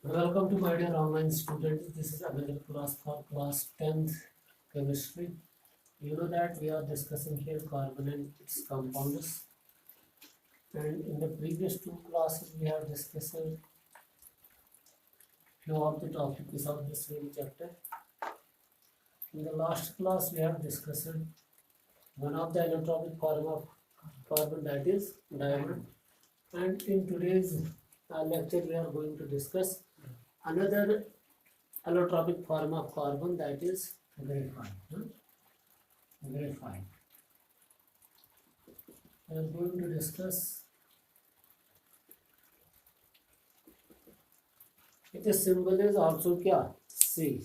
Welcome to my dear online students. This is another class for class 10th chemistry. You know that we are discussing here carbon and its compounds. And in the previous two classes, we have discussed few of the topics of the same chapter. In the last class, we have discussed one of the allotropic form of carbon, that is diamond. And in today's lecture, we are going to discuss another allotropic form of carbon, that is graphite. Graphite. We are going to discuss its symbol is also क्या C.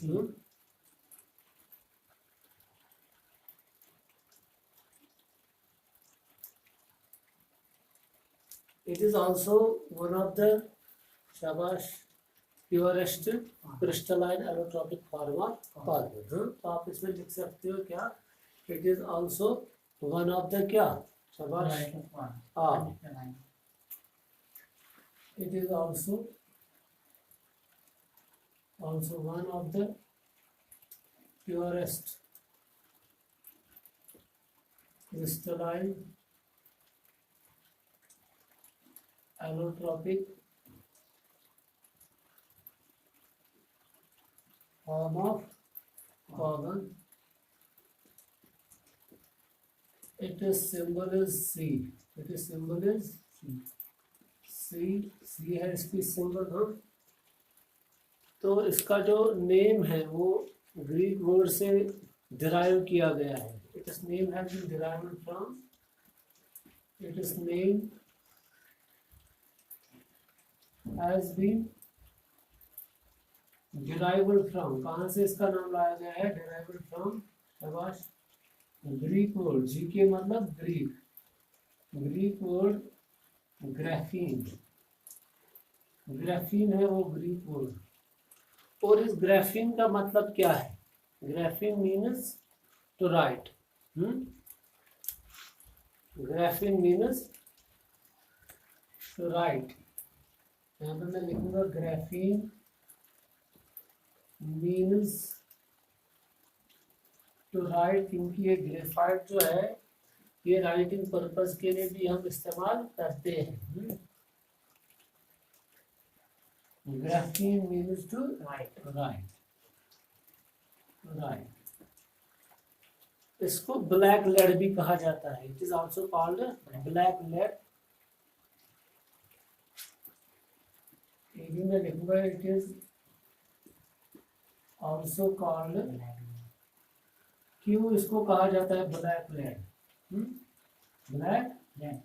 It is also one of the शाबाश purest crystalline allotropic form of carbon. तो आप इसमें लिख सकते हो क्या, it is also one of the क्या शाबाश it is also one of the purest crystalline allotropic form of carbon. Its symbol is C. Its symbol is C. C है इसकी symbol. हाँ, तो इसका जो नेम है वो ग्रीक वर्ड से डिराइव किया गया है. Its name has been derived from. Its name has been derived from. कहाँ से इसका नाम लाया गया है? derived from. शाबाश. Greek word. जी के मतलब ग्रीक वर्ड ग्राफीन. ग्राफीन है वो ग्रीक वर्ड. और इस ग्राफीन का मतलब क्या है? ग्राफीन मीन्स टू राइट. ग्राफीन मीन्स टू राइट. यहाँ पे मैं लिखूंगा ग्राफीन मीन्स टू राइट, क्योंकि ये ग्रेफाइट जो है ये राइटिंग पर्पस के लिए भी हम इस्तेमाल करते हैं. ग्राफीन मीन्स टू राइट. इसको ब्लैक लेड भी कहा जाता है. It is also called black lead. में लिखूंगा इट इज ऑल्सो कॉल्ड. क्यों इसको कहा जाता है ब्लैक लेड? ब्लैक लेड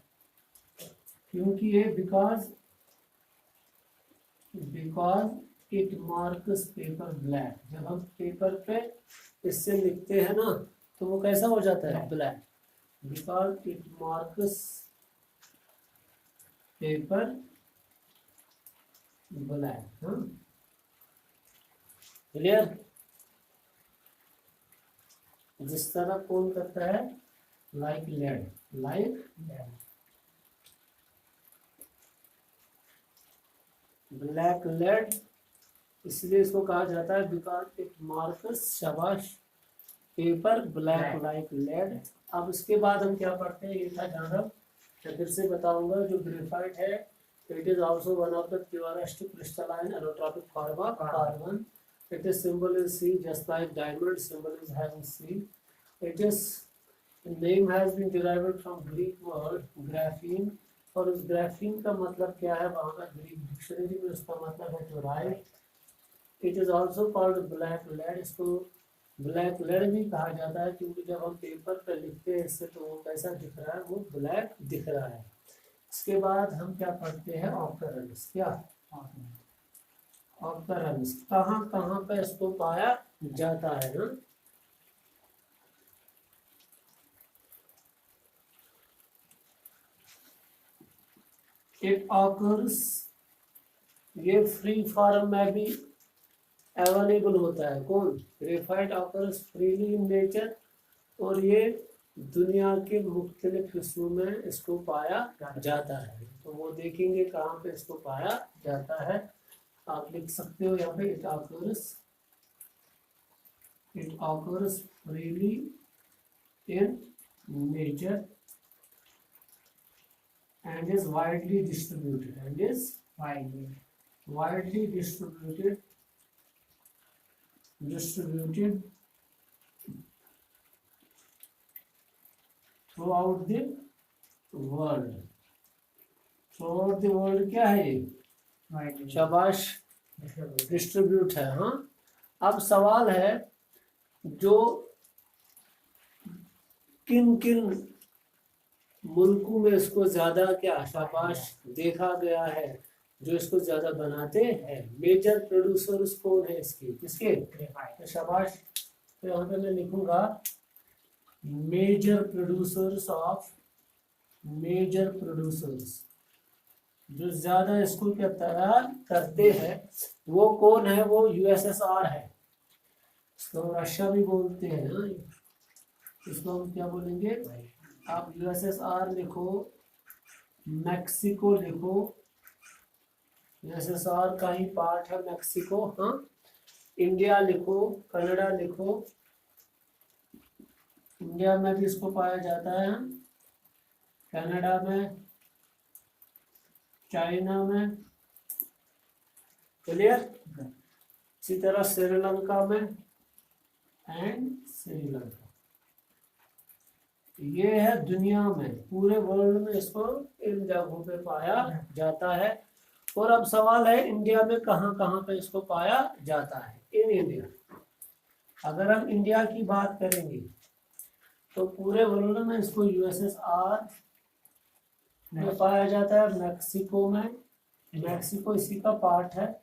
क्योंकि ये because it marks pepper black. जब हम पेपर पे इससे लिखते हैं ना तो वो कैसा हो जाता है? Black. Because it marks pepper black. Clear? जिस तरह कौन करता है? Like lead. ब्लैक लेड इसलिए इसको कहा जाता है बिकॉज इट मार्क्स शाबाश पेपर ब्लैक लाइक लेड. अब इसके बाद हम क्या पढ़ते हैं ये था जाना. मैं फिर से बताऊंगा. जो ग्रेफाइट है it is also one of the purest crystalline allotropic form of carbon. Its symbol is C, just like diamond symbol is having C. Its name has been derived from Greek word graphene. और उस graphene का मतलब क्या है? वहाँ का Greek dictionary में उसका मतलब है to write. It is also called black lead. इसको ब्लैक लेड भी कहा जाता है क्योंकि जब हम पेपर पर लिखते हैं इससे तो वो कैसा दिख रहा है? वो ब्लैक दिख रहा है. इसके बाद हम क्या पढ़ते हैं? ऑकरेंस. क्या ऑकरेंस? कहाँ कहाँ पे इसको पाया जाता है ना? It occurs. ये फ्री फॉर्म में भी अवेलेबल होता है. कौन? Graphite occurs freely in nature. और ये दुनिया के मुख्तलिफ हिस्सों में इसको पाया जाता है. तो वो देखेंगे कहाँ पे इसको पाया जाता है. आप लिख सकते हो यहाँ पे it occurs freely in nature and is widely distributed throughout the world क्या है ये? शाबाश, डिस्ट्रीब्यूट है। हाँ, अब सवाल है जो किन किन मुल्कों में इसको ज्यादा क्या शाबाश देखा गया है, जो इसको ज्यादा बनाते हैं। मेजर प्रोड्यूसर्स कौन है इसके, किसके? तो शाबाश, तो यहाँ पे मैं लिखूंगा मेजर प्रोड्यूसर्स जो ज्यादा इसको क्या तैयार करते हैं वो कौन है? वो यूएसएसआर है। इसको रशिया भी बोलते हैं ना, इसको हम क्या बोलेंगे? आप यूएसएसआर लिखो, मैक्सिको लिखो, यूएसएसआर का ही पार्ट है मैक्सिको। हाँ, इंडिया लिखो, कनाडा लिखो, इंडिया में भी इसको पाया जाता है, कनाडा में, चाइना में, क्लियर। इसी तरह श्रीलंका में एंड श्रीलंका। ये है दुनिया में, पूरे वर्ल्ड में इसको इन जगहों पे पाया जाता है। और अब सवाल है इंडिया में कहाँ कहाँ पे इसको पाया जाता है? इन इंडिया, अगर हम इंडिया की बात करेंगे तो पूरे वर्ल्ड में इसको यूएसएसआर में पाया जाता है, मैक्सिको में, मैक्सिको इसी का पार्ट है,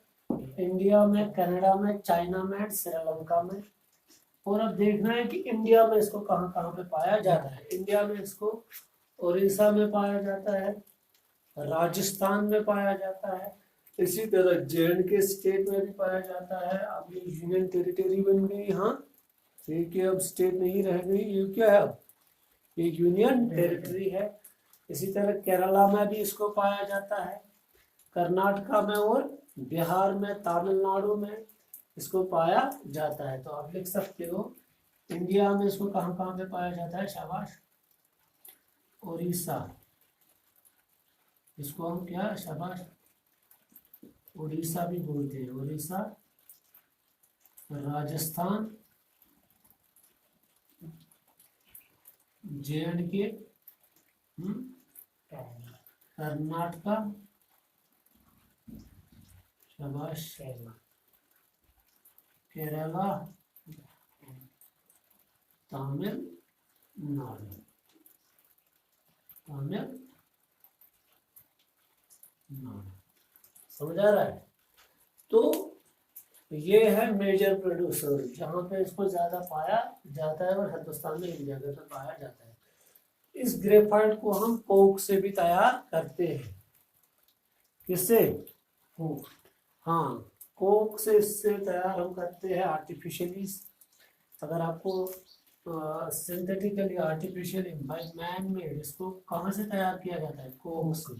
इंडिया में, कनाडा में, चाइना में, श्रीलंका में। और अब देखना है कि इंडिया में इसको कहाँ कहाँ पे पाया जाता है। इंडिया में इसको उड़ीसा में पाया जाता है, राजस्थान में पाया जाता है, इसी तरह जे&के स्टेट में भी पाया जाता है। अब ये यूनियन टेरिटरी बन गई। हाँ, ठीक है, अब स्टेट नहीं रह गई, ये क्या है? अब ये यूनियन टेरिटरी है। इसी तरह केरला में भी इसको पाया जाता है, कर्नाटका में और बिहार में, तमिलनाडु में इसको पाया जाता है। तो आप लिख सकते हो इंडिया में इसको कहाँ कहाँ पे पाया जाता है? शाबाश, उड़ीसा, इसको हम क्या शाबाश उड़ीसा भी बोलते हैं, उड़ीसा, राजस्थान, जे&के, कर्नाटका, शाबाश, केरला, तमिलनाडु, समझ आ रहा है? तो ये है मेजर प्रोड्यूसर, जहाँ पे इसको ज्यादा पाया जाता है और हिंदुस्तान में इन जगह पे पाया जाता है। इस ग्रेफाइट को हम कोक से भी तैयार करते हैं। किससे? कोक। हाँ, कोक से इससे तैयार हम करते हैं आर्टिफिशियली। अगर आपको synthetically, artificially, by man made, इसको कहाँ से तैयार किया जाता है? कोक से।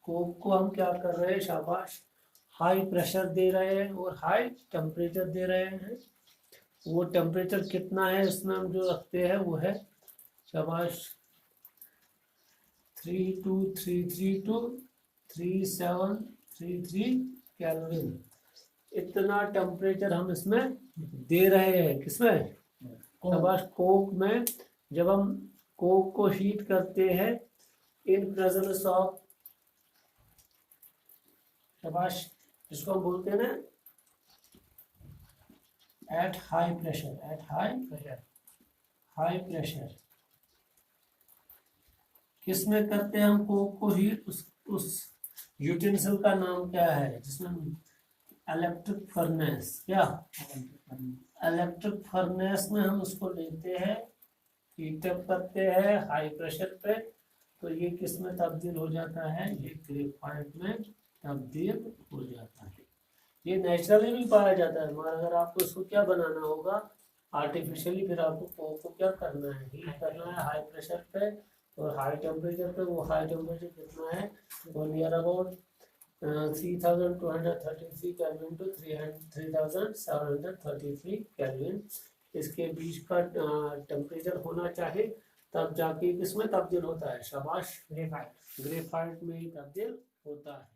कोक को हम क्या कर रहे हैं? शाबाश, हाई प्रेशर दे रहे हैं और हाई टेम्परेचर दे रहे हैं। वो टेम्परेचर कितना है इसमें हम जो रखते हैं वो है शाबाश 323323733 केल्विन। इतना टेम्परेचर हम इसमें दे रहे हैं। किसमें? शाबाश, कोक में। जब हम कोक को हीट करते हैं इन प्रेजेंस ऑफ, शाबाश, जिसको हम बोलते हैं ना एट हाई प्रेशर, किसमें करते हैं हम कोक को हीट? उस यूटेंसिल का नाम क्या है जिसमें इलेक्ट्रिक फर्नेस। क्या? इलेक्ट्रिक फर्नेस में हम उसको लेते हैं, हीट अप करते हैं हाई प्रेशर पे, तो ये किस में तब्दील हो जाता है? ये ग्रेफाइट में तब्दील हो जाता है। ये नेचुरली भी पाया जाता है, मगर अगर आपको इसको क्या बनाना होगा आर्टिफिशियली, फिर आपको कोक को क्या करना है? हीट करना है हाई प्रेशर पे और हाई टेम्परेचर पे। वो हाई टेम्परेचर कितना है? 1 near about 3233 kelvin to 3733 kelvin इसके बीच का टेम्परेचर होना चाहिए, तब जाके किसमें तब्दील होता है, शाबाश, ग्रेफाइट में ही तब्दील होता है।